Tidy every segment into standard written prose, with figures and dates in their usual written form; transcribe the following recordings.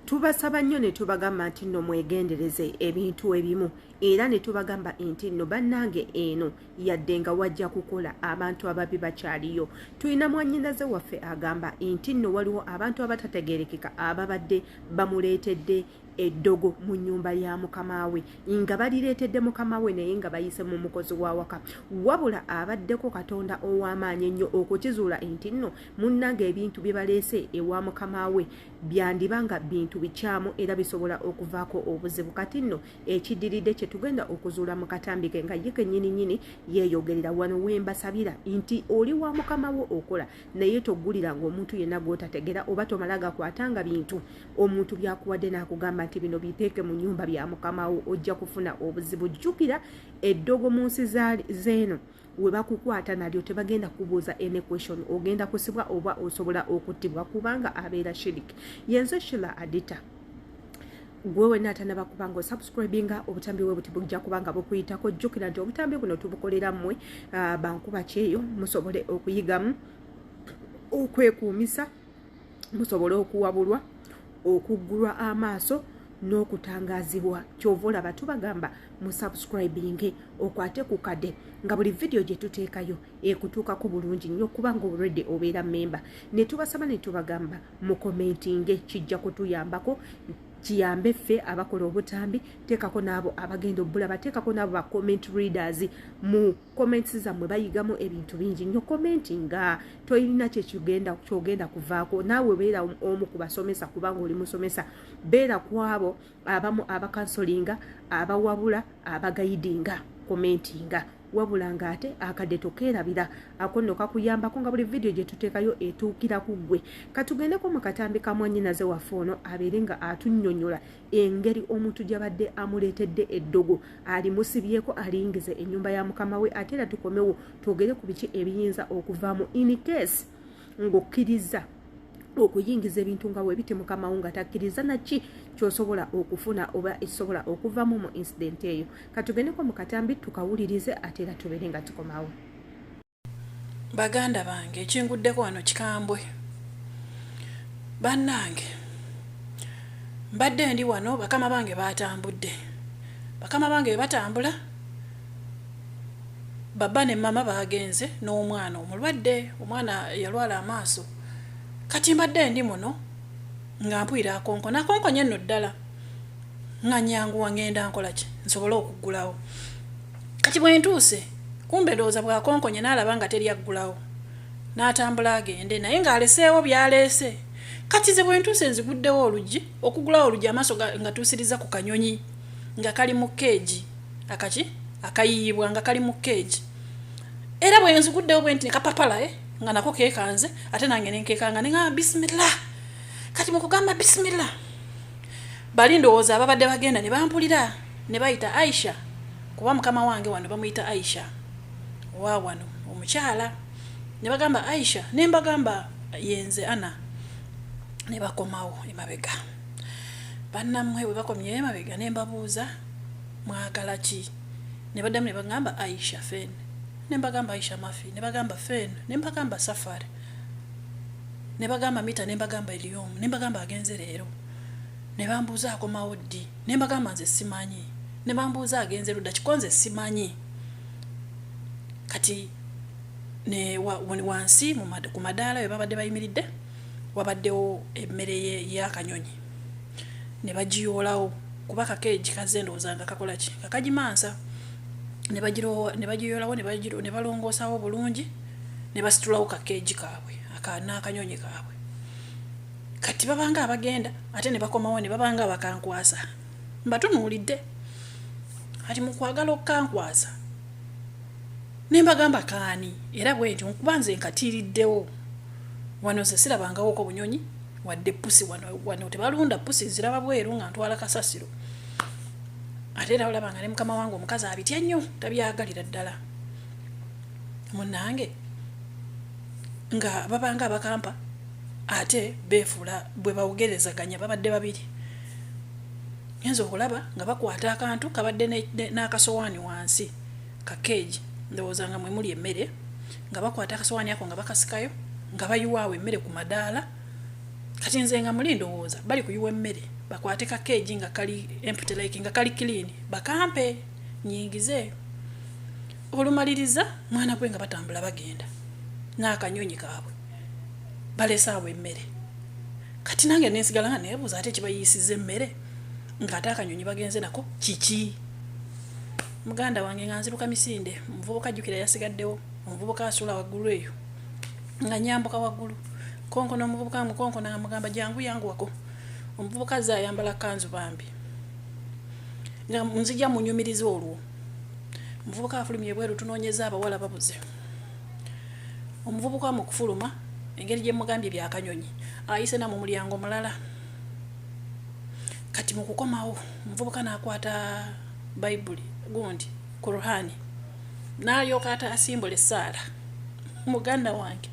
Tubasaba nnyo ne tubagamba nti nno mwegendereze ebintu ebimu era ne tubagamba nti nno bannange eno yadde nga wajja kukola abantu ababi bakyaliyo. Tulina mwannyinaze waffe agamba nti nno waliwo abantu abatategeerekeka ababadde bamuleetedde eddogo mu nnyumba ya mukama we nga balireetedde mukama we naye nga bayise mu mukozi wa waka. Wabula abaddeko Katonda ow'amaanyi ennyo okukizuula nti nno munnange ebintu bye baleese ewa mukama we byandiba nga bintu bikyamu era bisobola okuvaako obuzibu. Kati nno ekiddiridde kye tugenda okuzuula mu katambi ke nga ye kennyini nnyini yeeyogerera wano wembasabira nti oli wa mukama wo okola naye toggulira ng'omuntu yenna gw'otategera oba tomala gakwatanga bintu omuntu byakuwadde n'akugamba nti bino biteeke mu nnyumba bya mukama wo ojja kufuna obuzibu. Jjukira eddogo mu nsi zeeno we bakukwata nalyo tebagenda kubuuza any question, ogenda kusibwa oba osobola okuttibwa kubanga abeera shiriki. Yenze Sheila Adita gwewe natanaba kubanga subscribinga obutambi bwe buti bujja kubanga bukuyitako. Jjukira nti obutambi buno tubukolera mmwe bankuba kyeyo musobole okuyigamu okwekuumisa, musobole okuwabulwa, okuggulwa amaaso n'okutangazibwa. Kyova olaba tubagamba mu subscribing okwate ku kade nga buli video gye tuteekayo ekutuukako bulungi nnyo kubanga already obeera member. Ne tubasaba ne tubagamba mu commenting kijja kutuyambako, kiyambe ffe abakola obutambi. Teekako n'abo abagenda obbula, bateekako n'abo ba comment readers mu comments zammwe bayigamu ebintu bingi nnyo. Commentinga toyina kyogenda kuvaako, naawe beera omu ku basomesa kubanga oli musomesa. Beera ku abo abamu abakansolinga, abawabula, abagayidinga. Commentinga wabula ng'ate akadde tokeerabira ako nno kakuyambako nga buli video gye tuteekayo etuukira ku ggwe. Katugendeko mu katambi ka mwannyinaze waffe ono abeere nga atunnyonnyola engeri omuntu gy'abadde amuleetedde eddogo alimusibyeko aliyingize ennyumba ya mukama we. Ate era tukomewo twogere ku biki ebiyinza okuvaamu in case ng'okkiriza okuyingiza ebintu nga weebite mukama wo nga takkiriza naki kyosobola okufuna oba ekisobola okuvaamu mu incident eyo. Katugendeko mu katambi tukawulirize ate era tubeere nga tukomawo. Baganda bange ekinguddeko wano kikambwe. Bannange mbadde ndi wano bakama bange batambudde. Bakama bange batambula baba ne mama bagenze n'omwana omulwadde, omwana yalwala amaaso. Kati mbadde ndi muno nga mpwira akonkona akonkonye nno ddala nga nyanguwa ngenda nkola ki nsobole okuggulawo. Kati bwe ntuuse kumbe ndowooza bw'akonkonye n'alaba nga teri aggulawo n'atambula agende naye ng'aleseewo byaleese. Kati ze bwe ntuuse nziguddewo oluggi okuggulawo oluggi amaaso nga tuusiriza ku kanyonyi nga kali mu keegi akayiibwa nga kali mu keegi. Era bwe nziguddewo bwe nti ne kapapala nga nako keekanze ate nange nenkekanga ne ngamba bismillah. Kati mu kugamba bismillah bali ndowooza ababadde bagenda ne bampulira ne bayita Aisha kuba mukama wange wano bamuyita Aisha wa wano omukyala. Ne bagamba Aisha ne mbagamba yenze Ana ne bakomawo emabega. Bannammwe bwe bakomye emabega ne mbabuuza mwagala ki? Ne baddamu ne bagamba Aisha fen. Ne mbagamba Aisha Mafi, ne bagamba fen, ne mbagamba Safari, ne bagamba Mita, ne mbagamba Eliom, ne mbagamba agenze leero. Ne bambuuza akomawo ddi, ne mbagamba nze simanyi. Ne bambuuza agenze ludda kikonze simanyi. Kati ne wansi ku madaala we babadde bayimiridde wabaddewo emmere y'akanyonyi. Ne bagiyoolawo kuba kakeegi kazze ndowooza nga kakola ki kakagimansa. Ne bagiyoolawo ne balongoosawo bulungi ne basitulawo kakeegi kaabwe n'akanyonyi kaabwe. Kati babanga abagenda ate ne bakomawo ne babanga abakankwasa. Mbatunuulidde kati mu kwagala okukankwasa ne mbagamba kaani era bwe nti nkuba nze nkatiiriddewo wano nze sirabangawoko bunyonyi wadde pusi wano tebalunda pusi ziraba bweru nga ntwala kasasiro. Ate era olabanga ne mukama wange omukazi abitya nnyo tabyagalira ddala. Munnange nga babanga abakampa ate beefuula bwe bawogerezaganya babadde babiri. Ngenza okulaba nga bakwata akantu kabadde n'akasowaani wansi kakeegi ndowooza nga mwe muli emmere nga bakwata akasowaani ako nga bakasikayo nga bayiwaawo emmere ku madaala kati nze nga mulindowooza bali kuyiwa emmere bakwate ka keegi nga kali empty like nga kali clean bakampe nyingize olumaliriza mwana gwe nga batambula bagenda n'akanyonyi kaabwe balesaawo emmere kati nange nensigala nga neebuuza ate kibayisiza emmere ng'ate akanyonyi bagenze nako kiki muganda wange nga nziruka misinde omuvubuka ajjukira yasigaddewo omuvubuka asula waggulu eyo nga nyambuka waggulu konko n'omuvubuka mukonko nga mugamba jangu yangu wako omuvubuka ze ayambala kanzu bambi nga nzija munyumiriza olwo omuvubuka afulumye bweru tunoonyeza abawala babuze omuvubuka mu kufuluma engeri gye mugambye byakanyonyi ayise na mu mulyango mulala kati mu kukomawo omuvubuka n'akwata bayibuli gundi Qur'ani n'alyoka ate asimbula essaala muganda wange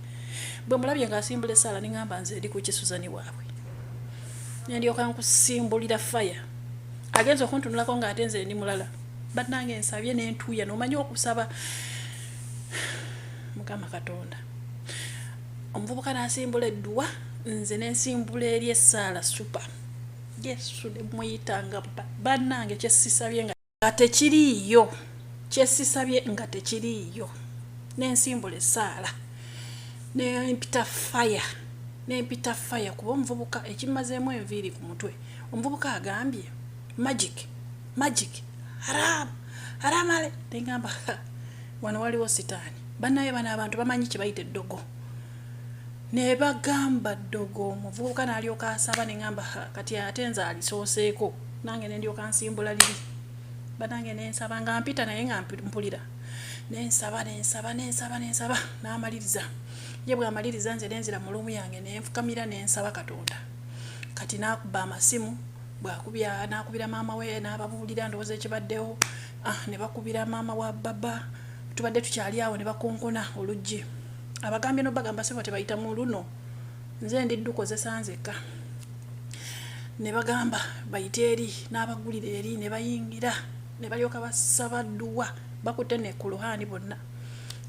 bwe mulabye nga asimbula essaala ningamba nze eri ku kisuzani waabwe nendyoka nkusimbulira faya agenza okuntunulako ng'ate nze ndi mulala bannange nsabye n'entuuya n'omanyi okusaba mukama katonda omuvubuka n'asimbula edduwa nze n'ensimbula eri essaala supa yesu ne muyitanga bannange kyesisabye nga tekiriiyo kyesisabye nga tekiriiyo n'ensimbula essaala n'empita faya kuba omuvubuka ekimazeemu enviiri ku mutwe omuvubuka agambye magic haramale tengamba wano waliwo sitaani bannaye bano abantu bamanyi kibayita eddogo ne bagamba ddogo omuvubuka n'alyoka asaba nengamba kati ate nze alisooseeko nange nendyoka nsimbula liri banange nensaba nga mpita naye nga mpulira nensaba n'amaliriza ye bw'amaliriza nze nenzira mu luumu yange nenfukamira nensaba katonda kati n'akuba amasimu n'akubira maama we n'ababuulira ndowooza ekibaddewo ne bakubira maama wa baba tubadde tukyali awo ne bakonkona oluggi abagambye n'obagamba sebo tebayita mu luno nze ndi ddukozesa nzekka ne bagamba bayite eri n'abagulira eri ne bayingira ne balyoka basaba dduwa bakutte ne ku luhaani bonna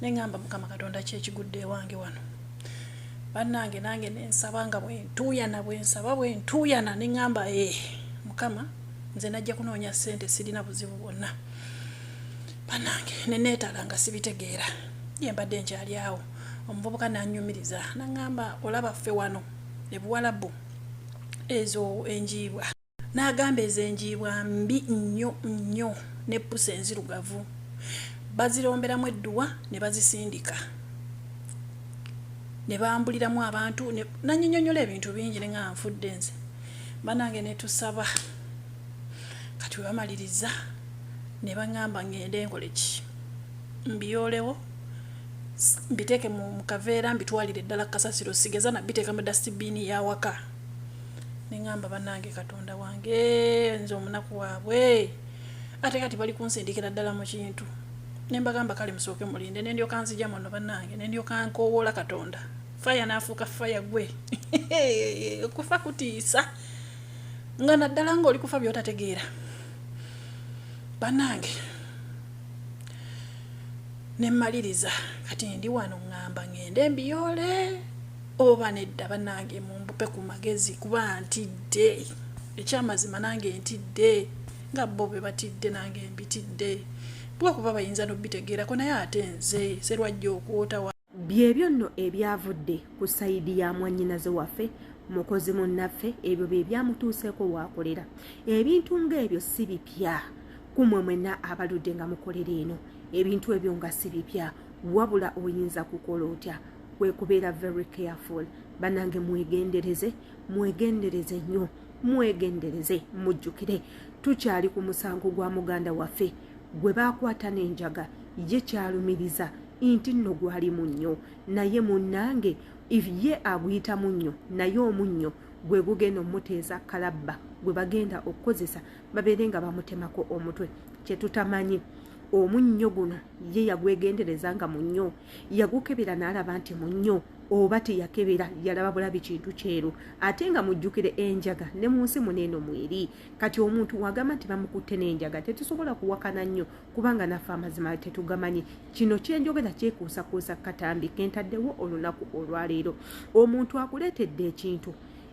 nengamba mukama katonda kyekigudde ewange wano bannange nange nensaba nga bwentuuyana nengamba mukama nze najja kunoonya ssente sirina buzibu bwonna bannange neneetala nga sibitegeera ye mbadde nkyali awo omuvubuka nanyumiriza nangamba olaba ffe wano ebuwalabu ezo enjiibwa n'agamba ezo enjiibwa mbi nnyo n'eppusa enzirugavu baziromberamu edduwa ne bazisindika ne bambuliramu abantu nanyinyonyola ebintu bingi ne nga nfudde nze banange ne tusaba kati we bamaliriza ne baŋŋamba ngende enkole ki mbiyoolewo mbiteeke mu kaveera mbitwalire eddala kasasiro sigeza nabiteeka mu dasibiini yawaka neŋŋamba bannange katonda wange nze omunaku waabwe ate kati bali kunsindikira ddala mu kintu nembagamba kale musooke mulinde nendyoka nzija muno bannange nendyoka nkowoola katonda faya n'afuuka faya gwe okufa kutiisa nga naddala ng'oli kufa by'otategeera bannange nemmaliriza kati ndi wano ŋŋamba ŋŋende mbiyoole oba nedda bannange mumbupe ku magezi kuba ntidde ekyamazima nange ntidde nga bo be batidde nange mbitidde bwakuba bayinza n'obitegeerako naye ate nze serwajja okwota byebyo nno ebyavudde ku sayidi ya mwannyinaze waffe mukozi munnaffe ebyo bye byamutuuseeko waakolera ebintu ng'ebyo si bipya kumwe mwenna abaludde nga mukolera eno ebintu ebyo nga si bipya wabula oyinza kukola otya kwe kubeera very careful banange mwegendereze nnyo mwegendereze mujjukire tukyali ku musango gwa muganda waffe gwe baakwata n'enjaga ye kyalumiriza inti nno gwali munnyo naye munnange if ye aguyita munnyo naye omunnyo gwe gugenda omuteeza kalabba gwe bagenda okukozesa babeere nga bamutemako omutwe kyetutamanyi omunnyo guno ye yagwegendereza nga munnyo yagukebera n'alaba nti munnyo oba teyakebera yalaba bulabi kintu kyeru ate nga mujjukire enjaga ne mu nsi muneeno mweri kati omuntu wagamba nti bamukutte n'enjaga tetusobola kuwakana nnyo kubanga naffe amazima tetugamanyi kino kyenjogera kyekuusakuusa katambi kentaddewo olunaku olwaleero omuntu akuleetedde ekintu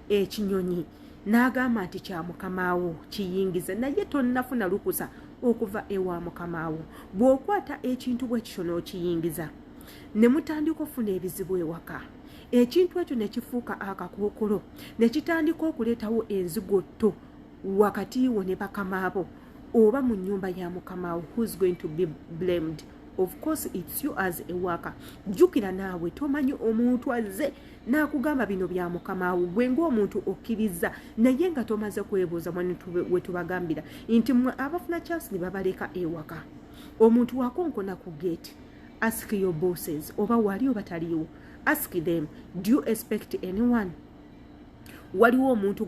ekinyonyi n'agamba nti kya mukamaawo kiyingize naye tonnafuna lukusa okuva ewa mukamaawo. Bw'okwata ekintu bwe kityo n'okiyingiza ne mutandika okufuna ebizibu ewaka, ekintu ekyo ne kifuuka akakookolo ne kitandika okuleetawo enzigotto wakati wo ne bakamaabo oba mu nnyumba ya mukamaawo. Who's going to be blamed? Of course it's you as a worker. Jjukira naawe tomanyi omuntu azze n'akugamba bino bya mukamaawo gwe ng'omuntu okkiriza naye nga tomaze kwebuuza we tubagambira nti mmwe abafuna chance ne babaleka ewaka. Omuntu wakonkona ku gate, ask your bosses oba wali oba taliwo. Ask them, do you expect anyone? Waliwo omuntu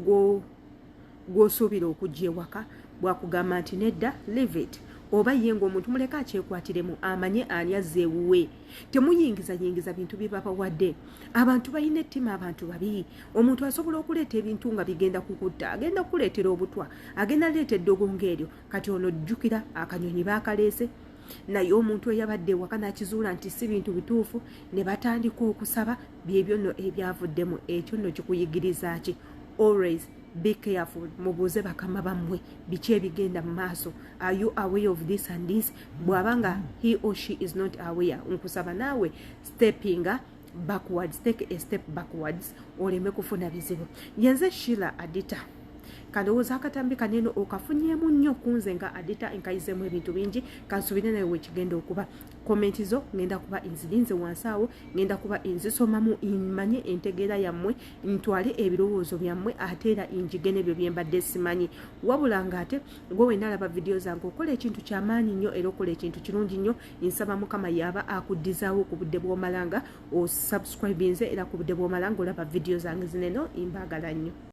gw'osuubira okujja ewaka bw'akugamba nti nedda, leave it. Oba ye ng'omuntu muleka akyekwatiremu amanye ani azze ewuwe. Temuyingiza bintu bibabawadde. Abantu balina ettima, abantu babi. Omuntu asobola okuleeta ebintu nga bigenda kukutta, agenda kukuleetera obutwa, agenda leeta eddogo ng'eryo. Kati ono jjukira akanyonyi baakaleese naye omuntu eyabadde ewaka n'akizuula nti si bintu bituufu ne batandika okusaba byebyo nno ebyavuddemu. Ekyo nno kikuyigiriza ki? Always be careful. Mubuuze bakama bammwe biki ebigenda mu maaso. Are you aware of this and this? Bw'abanga he or she is not aware, nkusaba naawe stepping backwards, take a step backwards oleme kufuna bizibu. Yenze Sheila Adita kalowooza akatambi kanene okafunyeemu nnyo kunze nga Adita enkayizemu ebintu bingi. Kansubire naye wekigenda okuba komenti zo ngenda kuba nzirinze wansi awo, ngenda kuba nzisomamu manye entegeera yammwe, ntwale ebirowoozo byammwe ate era njige n'ebyo bye mbadde simanyi. Wabula ng'ate gwe weenalaba vidiyo zange okola ekintu ky'amaanyi nnyo era okola ekintu kirungi nnyo, nsaba Mukama yaba akuddizaawo ku budde bw'omalanga osubscribinze era ku budde bw'omalanga olaba vidiyo zange zineno, imbaagala nnyo.